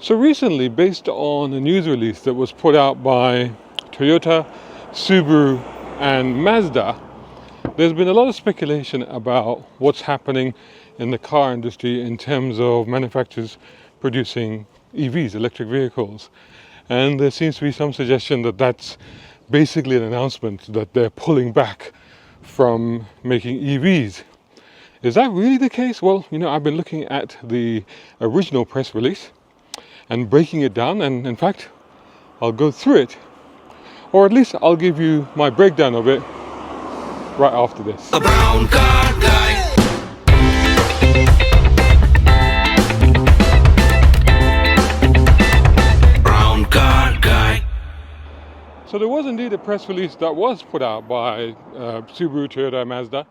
So recently, based on a news release that was put out by Toyota, Subaru and Mazda, there's been a lot of speculation about what's happening in the car industry in terms of manufacturers producing EVs, electric vehicles. And there seems to be some suggestion that that's basically an announcement that they're pulling back from making EVs. Is that really the case? Well, I've been looking at the original press release and breaking it down, and in fact I'll go through it, or at least I'll give you my breakdown of it right after this. A brown car guy. Brown car guy. So there was indeed a press release that was put out by Subaru, Toyota, Mazda,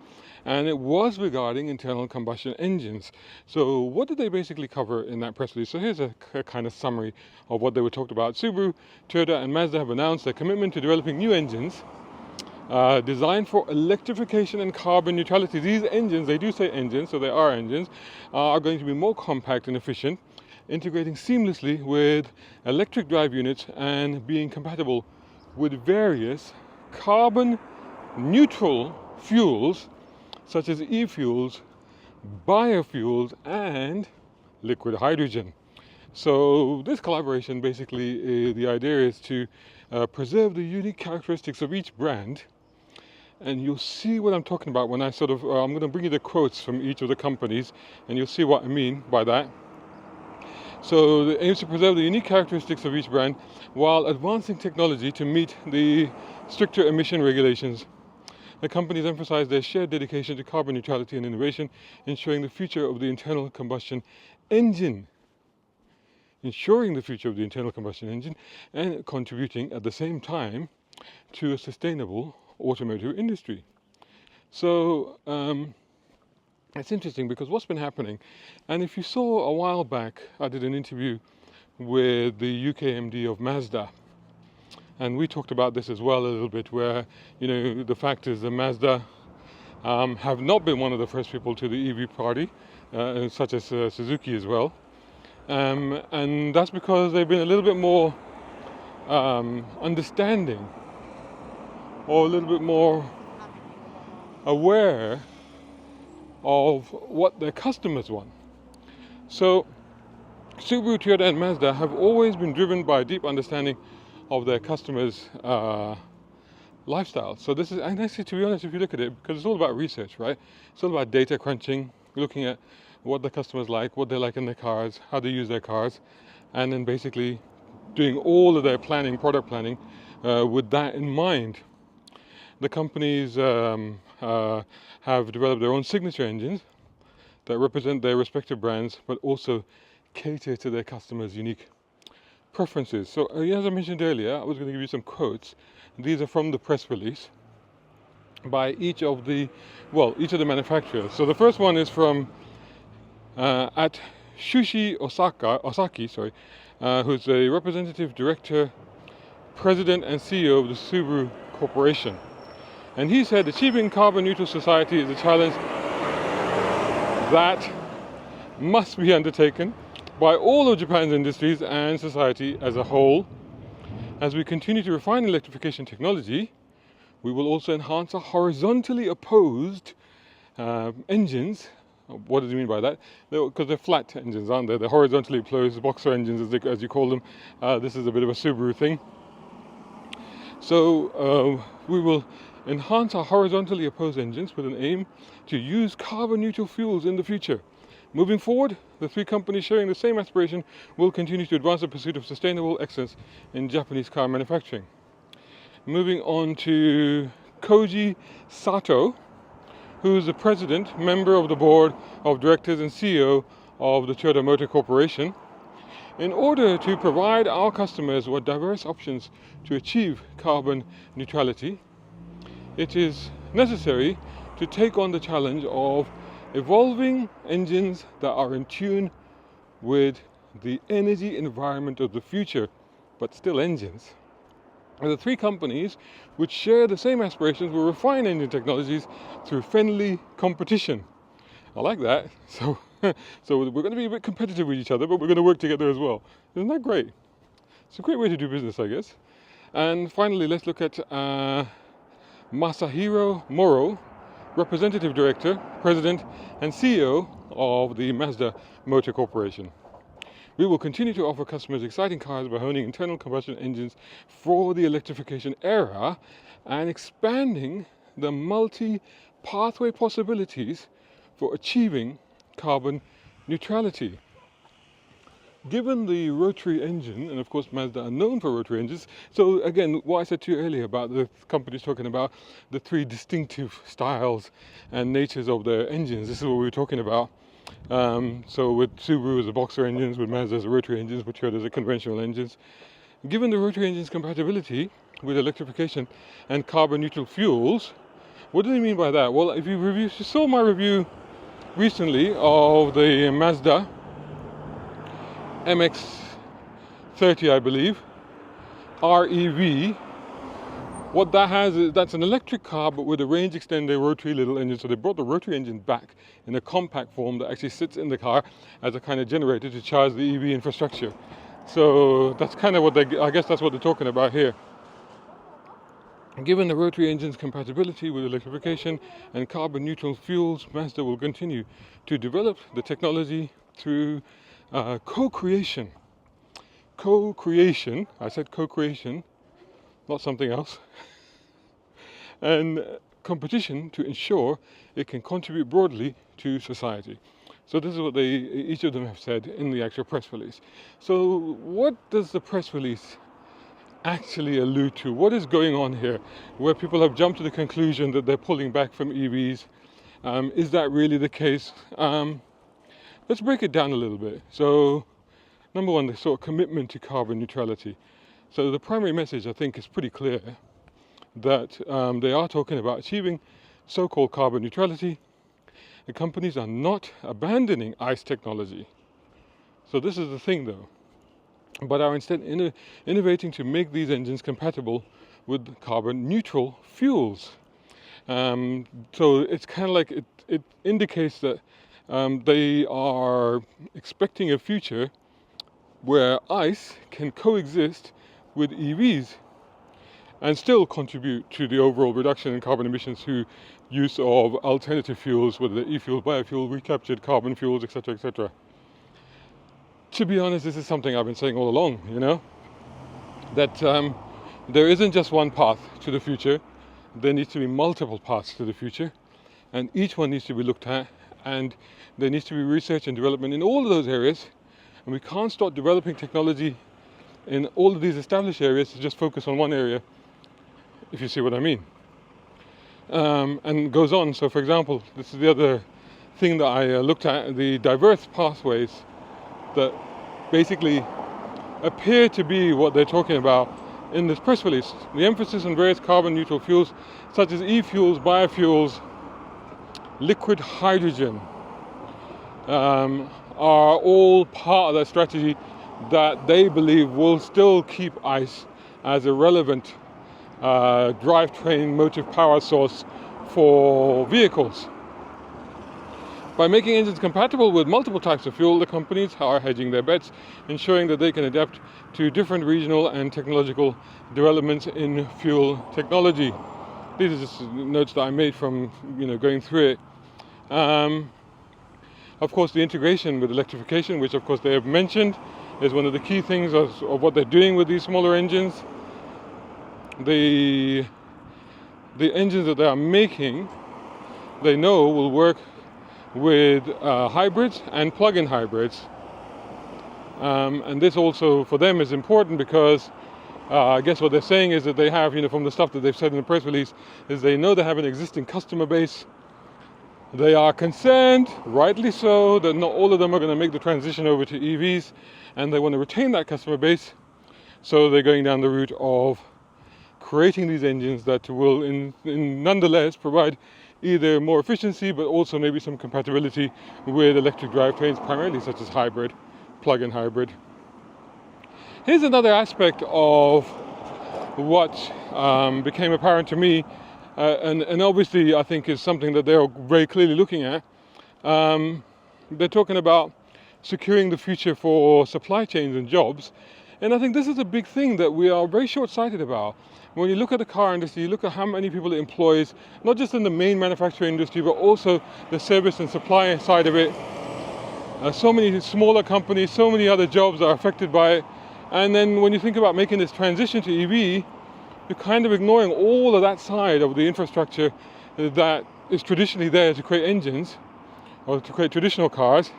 and it was regarding internal combustion engines. So what did they basically cover in that press release? So here's a kind of summary of what they were talked about. Subaru, Toyota and Mazda have announced their commitment to developing new engines designed for electrification and carbon neutrality. These engines, they do say engines, so they are engines, are going to be more compact and efficient, integrating seamlessly with electric drive units and being compatible with various carbon neutral fuels such as e-fuels, biofuels and liquid hydrogen. So this collaboration, basically the idea is to preserve the unique characteristics of each brand, and you'll see what I'm talking about when I I'm going to bring you the quotes from each of the companies and you'll see what I mean by that. So it aims to preserve the unique characteristics of each brand while advancing technology to meet the stricter emission regulations. The companies emphasize their shared dedication to carbon neutrality and innovation, ensuring the future of the internal combustion engine. And contributing at the same time to a sustainable automotive industry. So it's interesting because what's been happening, and if you saw a while back, I did an interview with the UK MD of Mazda, and we talked about this as well a little bit, where the fact is that Mazda have not been one of the first people to the EV party, such as Suzuki as well, and that's because they've been a little bit more understanding, or a little bit more aware of what their customers want. So Subaru, Toyota and Mazda have always been driven by a deep understanding of their customers' lifestyle. So this is, and actually, to be honest, if you look at it, because it's all about research, right? It's all about data crunching, looking at what the customers like, what they like in their cars, how they use their cars, and then basically doing all of their planning, product planning, with that in mind. The companies have developed their own signature engines that represent their respective brands, but also cater to their customers' unique preferences. So as I mentioned earlier, I was going to give you some quotes. These are from the press release by each of the manufacturers. So the first one is from at Shushi Osaki, who's a representative director, president and CEO of the Subaru Corporation. And he said, achieving carbon neutral society is a challenge that must be undertaken by all of Japan's industries and society as a whole. As we continue to refine electrification technology, we will also enhance our horizontally opposed engines. What does he mean by that? Because they're flat engines, aren't they? They're horizontally opposed boxer engines, as you call them. This is a bit of a Subaru thing. So we will enhance our horizontally opposed engines with an aim to use carbon neutral fuels in the future. Moving forward, the three companies sharing the same aspiration will continue to advance the pursuit of sustainable excellence in Japanese car manufacturing. Moving on to Koji Sato, who is the president, member of the board of directors and CEO of the Toyota Motor Corporation. In order to provide our customers with diverse options to achieve carbon neutrality, it is necessary to take on the challenge of evolving engines that are in tune with the energy environment of the future, but still engines. And the three companies which share the same aspirations will refine engine technologies through friendly competition. I like that. So So we're going to be a bit competitive with each other, but we're going to work together as well. Isn't that great? It's a great way to do business, I guess. And finally, let's look at Masahiro Moro, Representative Director, President, and CEO of the Mazda Motor Corporation. We will continue to offer customers exciting cars by honing internal combustion engines for the electrification era and expanding the multi-pathway possibilities for achieving carbon neutrality. Given the rotary engine, and of course Mazda are known for rotary engines, so again, what I said to you earlier about the companies talking about the three distinctive styles and natures of their engines, this is what we were talking about. So with Subaru as the boxer engines, with Mazda as the rotary engines, with Toyota as the conventional engines. Given the rotary engine's compatibility with electrification and carbon neutral fuels, what do they mean by that? Well, if you saw my review recently of the Mazda MX-30, I believe, REV, what that has is that's an electric car but with a range extender rotary little engine. So they brought the rotary engine back in a compact form that actually sits in the car as a kind of generator to charge the EV infrastructure. So that's kind of what I guess that's what they're talking about here. Given the rotary engine's compatibility with electrification and carbon neutral fuels, Mazda will continue to develop the technology through co-creation. I said co-creation, not something else. And competition to ensure it can contribute broadly to society. So this is what each of them have said in the actual press release. So what does the press release actually allude to? What is going on here where people have jumped to the conclusion that they're pulling back from EVs? Is that really the case? Let's break it down a little bit. So number one, the sort of commitment to carbon neutrality. So the primary message, I think, is pretty clear that they are talking about achieving so-called carbon neutrality. The companies are not abandoning ICE technology. So this is the thing though, but are instead innovating to make these engines compatible with carbon neutral fuels. So it's kind of like it indicates that they are expecting a future where ICE can coexist with EVs and still contribute to the overall reduction in carbon emissions through use of alternative fuels, whether they're e-fuel, biofuel, recaptured carbon fuels, etc., etc. To be honest, this is something I've been saying all along, that there isn't just one path to the future. There needs to be multiple paths to the future, and each one needs to be looked at, and there needs to be research and development in all of those areas, and we can't start developing technology in all of these established areas to just focus on one area, if you see what I mean. And goes on. So for example, this is the other thing that I looked at, the diverse pathways that basically appear to be what they're talking about in this press release. The emphasis on various carbon neutral fuels such as e-fuels, biofuels, liquid hydrogen are all part of that strategy that they believe will still keep ICE as a relevant drivetrain motive power source for vehicles. By making engines compatible with multiple types of fuel, the companies are hedging their bets, ensuring that they can adapt to different regional and technological developments in fuel technology. These are just notes that I made from going through it. Of course, the integration with electrification, which of course they have mentioned, is one of the key things of what they're doing with these smaller engines. The engines that they are making, they know will work with hybrids and plug-in hybrids. And this also for them is important because I guess what they're saying is that they have, from the stuff that they've said in the press release, is they know they have an existing customer base. They are concerned, rightly so, that not all of them are going to make the transition over to EVs, and they want to retain that customer base. So they're going down the route of creating these engines that will nonetheless provide either more efficiency but also maybe some compatibility with electric drivetrains, primarily such as hybrid, plug-in hybrid. Here's another aspect of what became apparent to me, and obviously I think is something that they're very clearly looking at. they're talking about securing the future for supply chains and jobs. And I think this is a big thing that we are very short-sighted about. When you look at the car industry, you look at how many people it employs, not just in the main manufacturing industry, but also the service and supply side of it. So many smaller companies, so many other jobs are affected by it. And then when you think about making this transition to EV, you're kind of ignoring all of that side of the infrastructure that is traditionally there to create engines or to create traditional cars.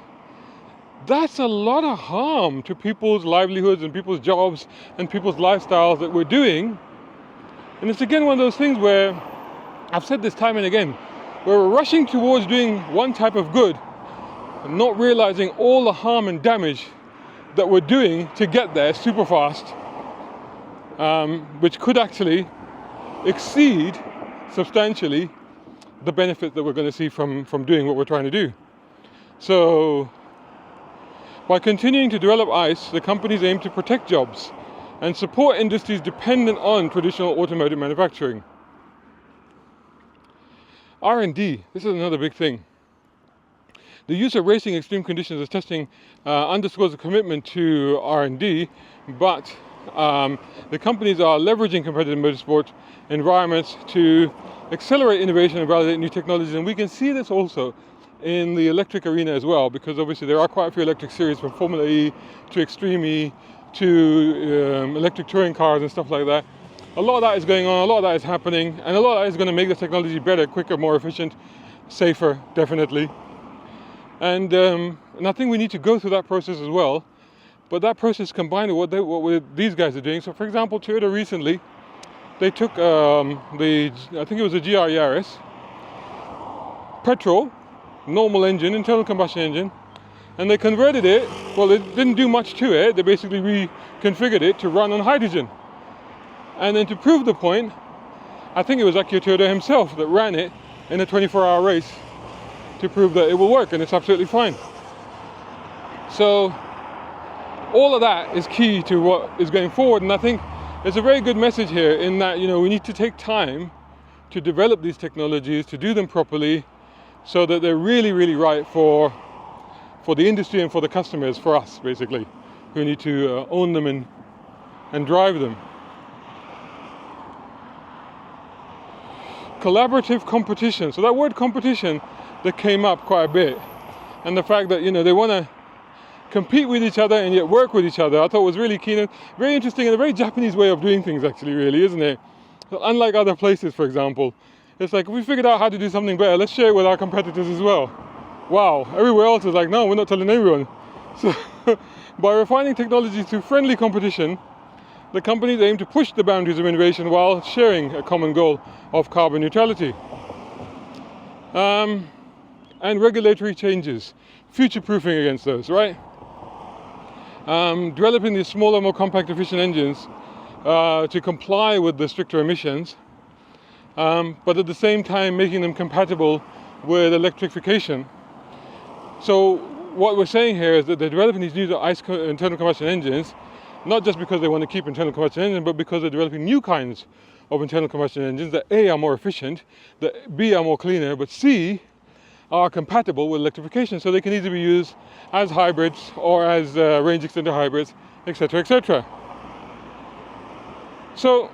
That's a lot of harm to people's livelihoods and people's jobs and people's lifestyles that we're doing. And it's again one of those things where, I've said this time and again, where we're rushing towards doing one type of good and not realizing all the harm and damage that we're doing to get there super fast, which could actually exceed substantially the benefit that we're going to see from doing what we're trying to do. So, by continuing to develop ICE, the companies aim to protect jobs and support industries dependent on traditional automotive manufacturing. R&D, this is another big thing. The use of racing extreme conditions as testing underscores a commitment to R&D, but the companies are leveraging competitive motorsport environments to accelerate innovation and validate new technologies. And we can see this also in the electric arena as well, because obviously there are quite a few electric series from Formula E to Extreme E to electric touring cars and stuff like that. A lot of that is going on, a lot of that is happening, and a lot of that is going to make the technology better, quicker, more efficient, safer, definitely. And I think we need to go through that process as well. But that process combined with what these guys are doing. So for example, Toyota recently, they took I think it was a GR Yaris, petrol, normal engine, internal combustion engine, and they converted it, well, they didn't do much to it, they basically reconfigured it to run on hydrogen. And then to prove the point, I think it was Akio Toyoda himself that ran it in a 24-hour race to prove that it will work, and it's absolutely fine. So all of that is key to what is going forward, and I think there's a very good message here in that, you know, we need to take time to develop these technologies, to do them properly, so that they're really, really right for the industry and for the customers, for us basically, who need to own them and drive them. Collaborative competition. So that word competition that came up quite a bit, and the fact that, you know, they want to compete with each other and yet work with each other, I thought was really keen and very interesting, and a very Japanese way of doing things actually, really, isn't it? So unlike other places, for example, it's like, if we figured out how to do something better, let's share it with our competitors as well. Wow, everywhere else is like, no, we're not telling everyone. So by refining technology through friendly competition, the companies aim to push the boundaries of innovation while sharing a common goal of carbon neutrality. And regulatory changes, future-proofing against those, right? Developing these smaller, more compact, efficient engines to comply with the stricter emissions, but at the same time making them compatible with electrification. So what we're saying here is that they're developing these new ICE internal combustion engines, not just because they want to keep internal combustion engines, but because they're developing new kinds of internal combustion engines that A, are more efficient, that B, are more cleaner, but C, are compatible with electrification, so they can either be used as hybrids or as range extender hybrids, etc., etc. So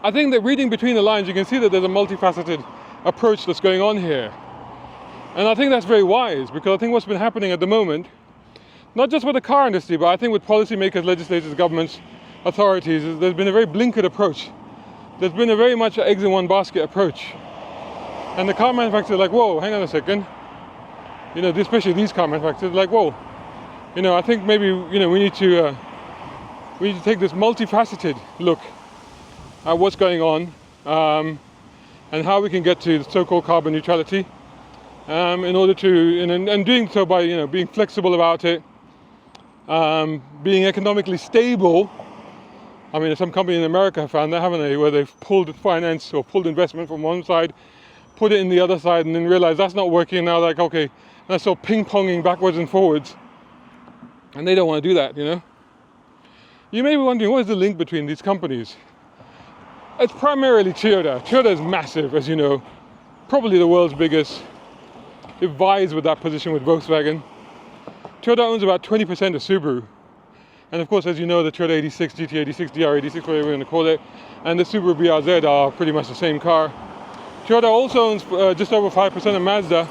I think that reading between the lines, you can see that there's a multifaceted approach that's going on here. And I think that's very wise, because I think what's been happening at the moment, not just with the car industry, but I think with policymakers, legislators, governments, authorities, there's been a very blinkered approach. There's been a very much eggs in one basket approach. And the car manufacturers are like, whoa, hang on a second. You know, especially these car manufacturers are like, whoa, you know, I think maybe, you know, we need to take this multifaceted look at what's going on and how we can get to the so-called carbon neutrality. In order to, and doing so by, you know, being flexible about it, being economically stable. I mean, some company in America have found that, haven't they, where they've pulled finance or pulled investment from one side, put it in the other side, and then realize that's not working. Now, like, okay, that's all ping-ponging backwards and forwards, and they don't want to do that, you know. You may be wondering, what is the link between these companies? It's primarily Toyota. Toyota is massive, as you know, probably the world's biggest it vies with that position with Volkswagen. Toyota owns about 20% of Subaru. And of course, as you know, the Toyota 86, GT86, DR86, whatever you want to call it, and the Subaru BRZ are pretty much the same car. Toyota also owns just over 5% of Mazda.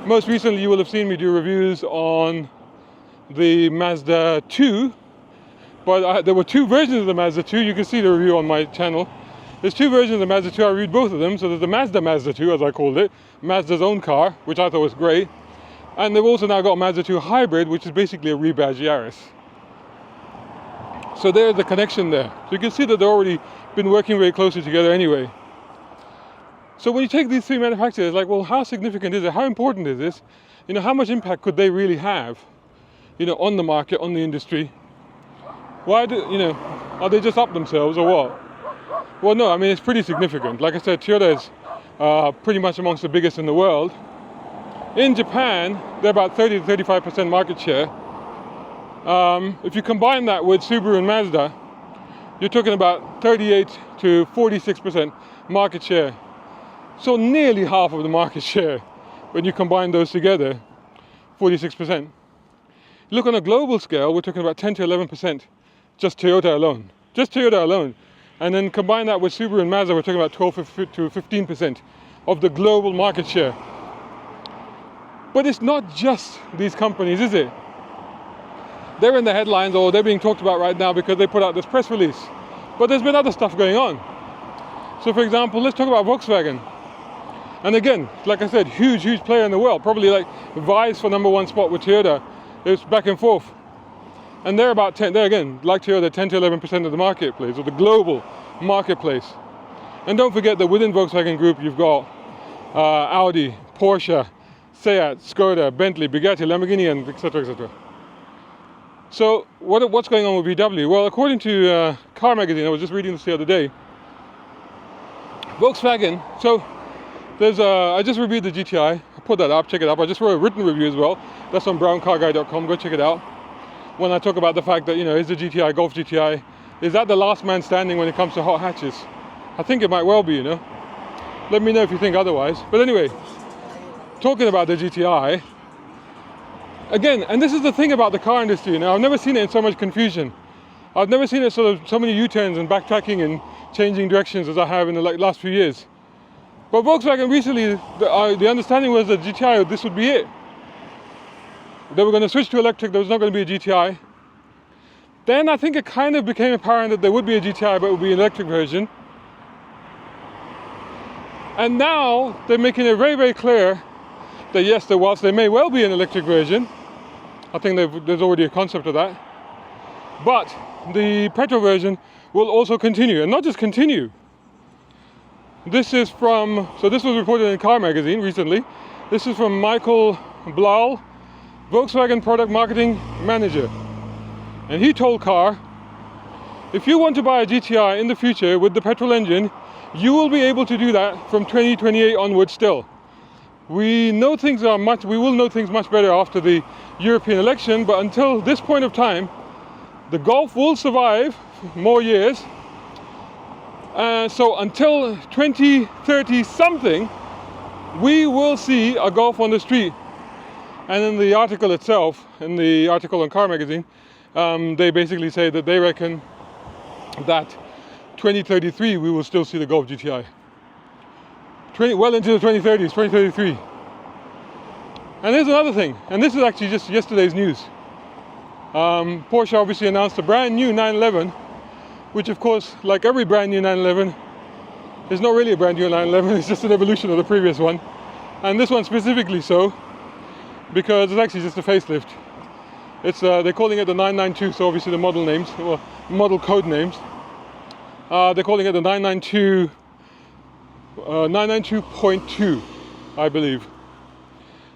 Most recently, you will have seen me do reviews on the Mazda 2, but there were two versions of the Mazda 2. You can see the review on my channel. There's two versions of the Mazda 2. I reviewed both of them. So there's the Mazda 2, as I called it, Mazda's own car, which I thought was great. And they've also now got a Mazda 2 hybrid, which is basically a rebadged Yaris. So there's the connection there. So you can see that they've already been working very closely together anyway. So when you take these three manufacturers, like, well, how significant is it? How important is this? You know, how much impact could they really have, you know, on the market, on the industry? Why do, you know, are they just up themselves or what? Well, no, I mean, it's pretty significant. Like I said, Toyota is pretty much amongst the biggest in the world. In Japan, they're about 30 to 35% market share. If you combine that with Subaru and Mazda, you're talking about 38 to 46% market share. So nearly half of the market share when you combine those together, 46%. Look on a global scale, we're talking about 10 to 11%, just Toyota alone. Just Toyota alone. And then combine that with Subaru and Mazda, we're talking about 12 to 15% of the global market share. But it's not just these companies, is it? They're in the headlines, or they're being talked about right now because they put out this press release. But there's been other stuff going on. So for example, let's talk about Volkswagen. And again, like I said, huge player in the world, probably like vies for #1 spot with Toyota. It's back and forth. And they're about 10, they're again, like Toyota, 10 to 11% of the marketplace, or the global marketplace. And don't forget that within Volkswagen Group, you've got Audi, Porsche, Seat, Skoda, Bentley, Bugatti, Lamborghini, and etc., etc. So what's going on with VW? Well, according to Car Magazine, I was just reading this the other day, Volkswagen, so there's I just reviewed the GTI. I put that up, check it out. I just wrote a written review as well. That's on browncarguy.com. Go check it out. When I talk about the fact that, you know, is the GTI, Golf GTI, is that the last man standing when it comes to hot hatches? I think it might well be, you know. Let me know if you think otherwise. But anyway, talking about the GTI, again, and this is the thing about the car industry, you know, I've never seen it in so much confusion. I've never seen it sort of so many U-turns and backtracking and changing directions as I have in the last few years. But Volkswagen recently, the understanding was that GTI, this would be it. They were going to switch to electric, there was not going to be a GTI. Then I think it kind of became apparent that there would be a GTI, but it would be an electric version. And now they're making it very, very clear that yes, whilst there may well be an electric version, I think there's already a concept of that, but the petrol version will also continue, and not just continue. This is from, so this was reported in Car Magazine recently. This is from Michael Blau, Volkswagen Product Marketing Manager. And he told Car, if you want to buy a GTI in the future with the petrol engine, you will be able to do that from 2028 onwards still. We will know things much better after the European election, but until this point of time, the Golf will survive more years. So until 2030 something, we will see a Golf on the street. And in the article itself, in the article on Car Magazine, they basically say that they reckon that 2033 we will still see the Golf GTI. Well into the 2030s, 2033. And there's another thing, and this is actually just yesterday's news. Porsche obviously announced a brand new 911, which of course, like every brand new 911, is not really a brand new 911, it's just an evolution of the previous one. And this one specifically so, because it's actually just a facelift. It's they're calling it the 992, so obviously the model names, or model code names. They're calling it the 992, 992.2, I believe.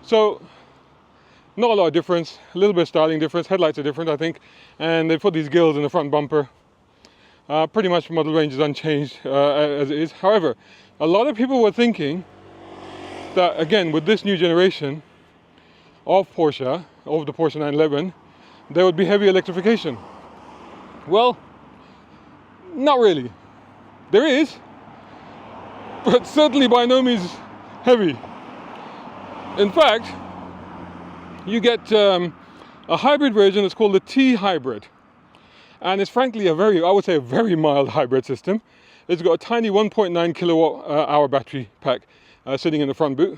So, not a lot of difference, a little bit of styling difference, headlights are different I think, and they put these grills in the front bumper. Pretty much model range is unchanged as it is. However, a lot of people were thinking that, again, with this new generation of Porsche, of the Porsche 911, there would be heavy electrification. Well, not really. There is, but certainly by no means heavy. In fact, you get a hybrid version that's called the T hybrid. And it's frankly I would say a very mild hybrid system. It's got a tiny 1.9 kilowatt hour battery pack sitting in the front boot.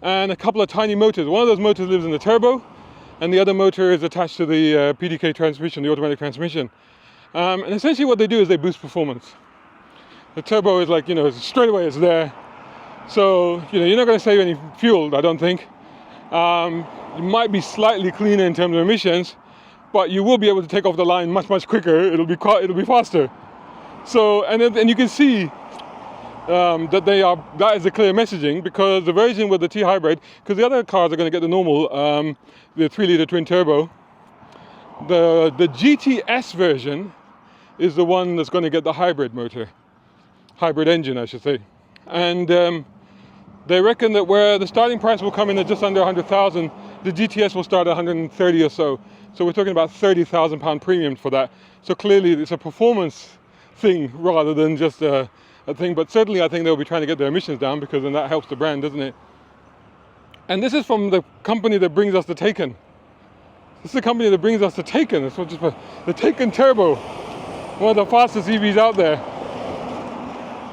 And a couple of tiny motors. One of those motors lives in the turbo, and the other motor is attached to the PDK transmission, the automatic transmission. And essentially what they do is they boost performance. The turbo is like, straight away it's there. So, you're not going to save any fuel, I don't think. It might be slightly cleaner in terms of emissions, but you will be able to take off the line much, much quicker. It'll be faster. So, and you can see that is a clear messaging, because the version with the T hybrid, because the other cars are going to get the normal, the 3-litre twin turbo. The GTS version is the one that's going to get the hybrid engine, I should say. And they reckon that where the starting price will come in at just under 100,000, the GTS will start at 130 or so. So we're talking about £30,000 premium for that. So clearly it's a performance thing rather than just a thing. But certainly I think they'll be trying to get their emissions down, because then that helps the brand, doesn't it? And this is from the company that brings us the Taycan. This is the company that brings us the Taycan. It's just the Taycan Turbo, one of the fastest EVs out there.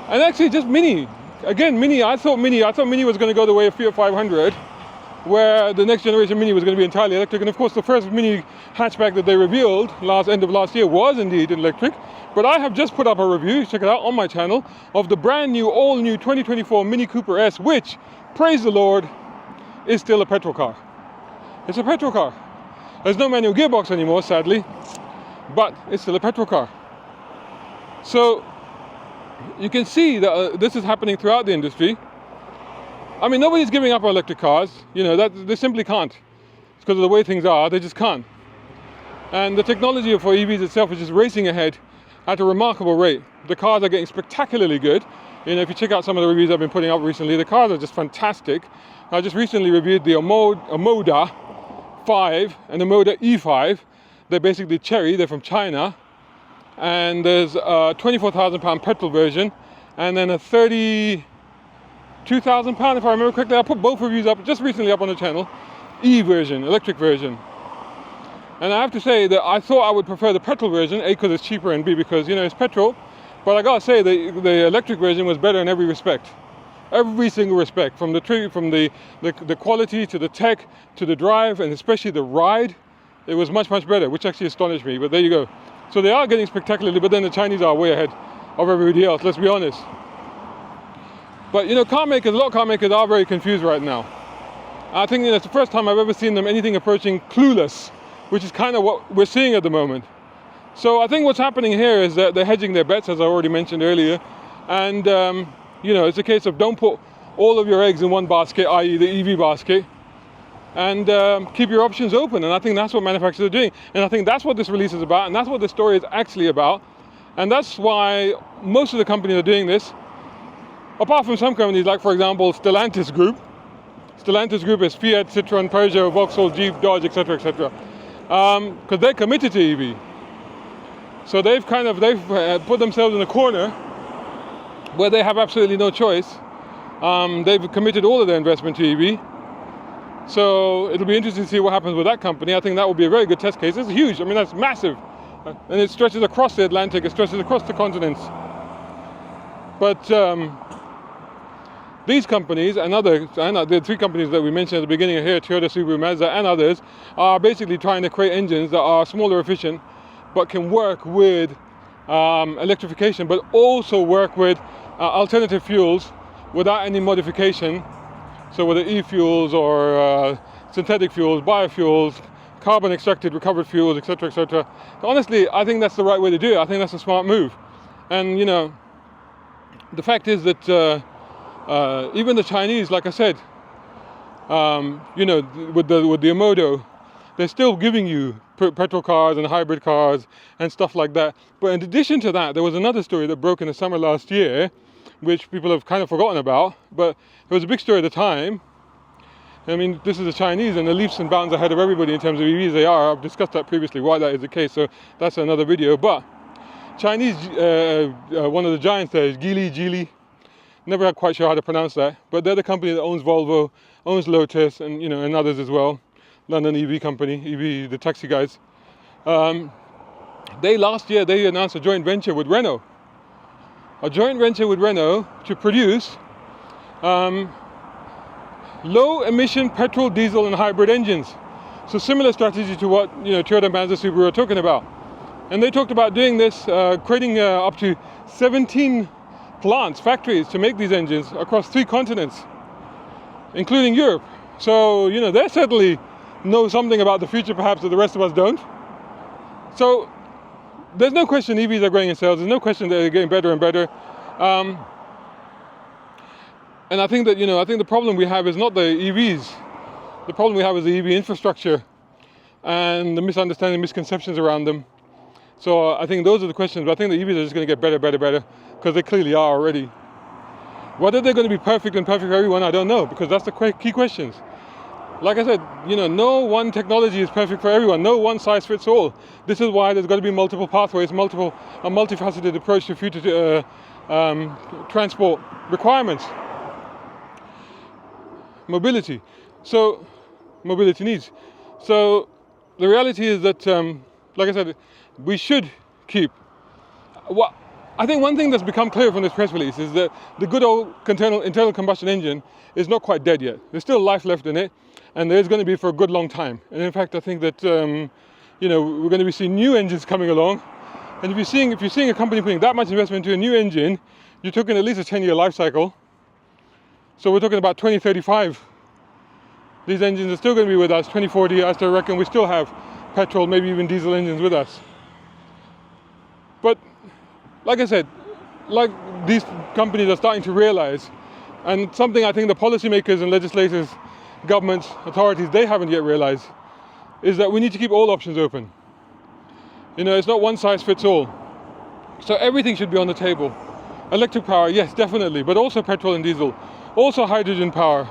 And actually just Mini. Again, Mini, I thought Mini was going to go the way of Fiat 500, where the next generation Mini was going to be entirely electric. And of course the first Mini hatchback that they revealed end of last year was indeed electric. But I have just put up a review, check it out on my channel, of the brand new, all new 2024 Mini Cooper S, which, praise the Lord, is still a petrol car. It's a petrol car. There's no manual gearbox anymore, sadly, but it's still a petrol car. So you can see that this is happening throughout the industry. I mean, nobody's giving up on electric cars. That they simply can't. It's because of the way things are. They just can't. And the technology for EVs itself is just racing ahead at a remarkable rate. The cars are getting spectacularly good. If you check out some of the reviews I've been putting up recently, the cars are just fantastic. I just recently reviewed the Omoda 5 and the Omoda E5. They're basically cherry. They're from China. And there's a £24,000 petrol version, and then a £32,000, if I remember correctly. I put both reviews up just recently up on the channel. E version, electric version. And I have to say that I thought I would prefer the petrol version, A, because it's cheaper, and B, because it's petrol. But I gotta say the electric version was better in every respect. Every single respect, from the quality to the tech to the drive, and especially the ride. It was much, much better, which actually astonished me. But there you go. So they are getting spectacularly, but then the Chinese are way ahead of everybody else, let's be honest. But a lot of car makers are very confused right now. I think it's the first time I've ever seen them anything approaching clueless, which is kind of what we're seeing at the moment. So I think what's happening here is that they're hedging their bets, as I already mentioned earlier. And, it's a case of don't put all of your eggs in one basket, i.e. the EV basket, and keep your options open. And I think that's what manufacturers are doing. And I think that's what this release is about, and that's what this story is actually about. And that's why most of the companies are doing this, apart from some companies like, for example, Stellantis Group. Stellantis Group is Fiat, Citroën, Peugeot, Vauxhall, Jeep, Dodge, etc., etc. Because they're committed to EV. So they've put themselves in a corner where they have absolutely no choice. They've committed all of their investment to EV. So it'll be interesting to see what happens with that company. I think that will be a very good test case. It's huge. I mean, that's massive. And it stretches across the Atlantic. It stretches across the continents. But these companies and the three companies that we mentioned at the beginning here, Toyota, Subaru, Mazda, and others, are basically trying to create engines that are smaller, efficient, but can work with electrification, but also work with alternative fuels without any modification. So whether e-fuels or synthetic fuels, biofuels, carbon extracted recovered fuels, etc., etc. Honestly, I think that's the right way to do it. I think that's a smart move. And the fact is that even the Chinese, like I said, with the Omoda, they're still giving you petrol cars and hybrid cars and stuff like that. But in addition to that, there was another story that broke in the summer last year, which people have kind of forgotten about, but it was a big story at the time. I mean, this is the Chinese, and they're leaps and bounds ahead of everybody in terms of EVs. They are. I've discussed that previously, why that is the case, so that's another video. But Chinese, one of the giants there is Geely, never quite sure how to pronounce that, but they're the company that owns Volvo owns Lotus, and and others as well. London EV company, the taxi guys. Last year they announced a joint venture with Renault. A joint venture with Renault to produce low emission petrol, diesel and hybrid engines. So similar strategy to what Toyota, Mazda, Subaru are talking about. And they talked about doing this, creating up to 17 plants, factories to make these engines across 3 continents, including Europe. So they certainly know something about the future perhaps that the rest of us don't. So there's no question EVs are growing in sales. There's no question they're getting better and better. And I think that the problem we have is not the EVs. The problem we have is the EV infrastructure and the misunderstanding, misconceptions around them. So I think those are the questions. But I think the EVs are just going to get better, because they clearly are already. Whether they're going to be perfect for everyone, I don't know, because that's the key questions. Like I said, no one technology is perfect for everyone. No one size fits all. This is why there's got to be multiple pathways, a multifaceted approach to future transport requirements. Mobility needs. So the reality is that, like I said, we should keep. I think one thing that's become clear from this press release is that the good old internal combustion engine is not quite dead yet. There's still life left in it, and there's going to be for a good long time. And in fact, I think that we're going to be seeing new engines coming along. And if you're seeing a company putting that much investment into a new engine, you're talking at least a 10-year life cycle. So we're talking about 2035. These engines are still going to be with us. 2040, I still reckon we still have petrol, maybe even diesel engines with us. But like I said, like these companies are starting to realize, and something I think the policymakers and legislators, governments, authorities, they haven't yet realized, is that we need to keep all options open. It's not one size fits all. So everything should be on the table. Electric power, yes, definitely, but also petrol and diesel. Also hydrogen power.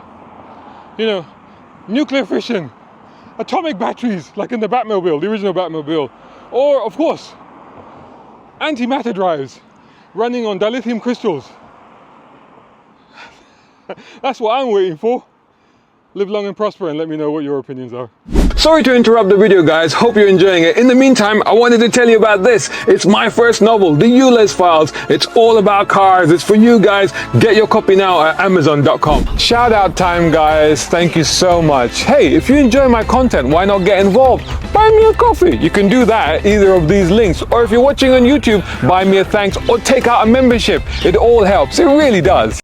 Nuclear fission. Atomic batteries, like in the Batmobile, the original Batmobile. Or, of course, antimatter drives running on dilithium crystals. That's what I'm waiting for. Live long and prosper, and let me know what your opinions are. Sorry to interrupt the video, guys. Hope you're enjoying it. In the meantime, I wanted to tell you about this. It's my first novel, The Utilise Files. It's all about cars. It's for you guys. Get your copy now at Amazon.com. Shout out time, guys. Thank you so much. Hey, if you enjoy my content, why not get involved? Buy me a coffee. You can do that at either of these links. Or if you're watching on YouTube, buy me a thanks or take out a membership. It all helps. It really does.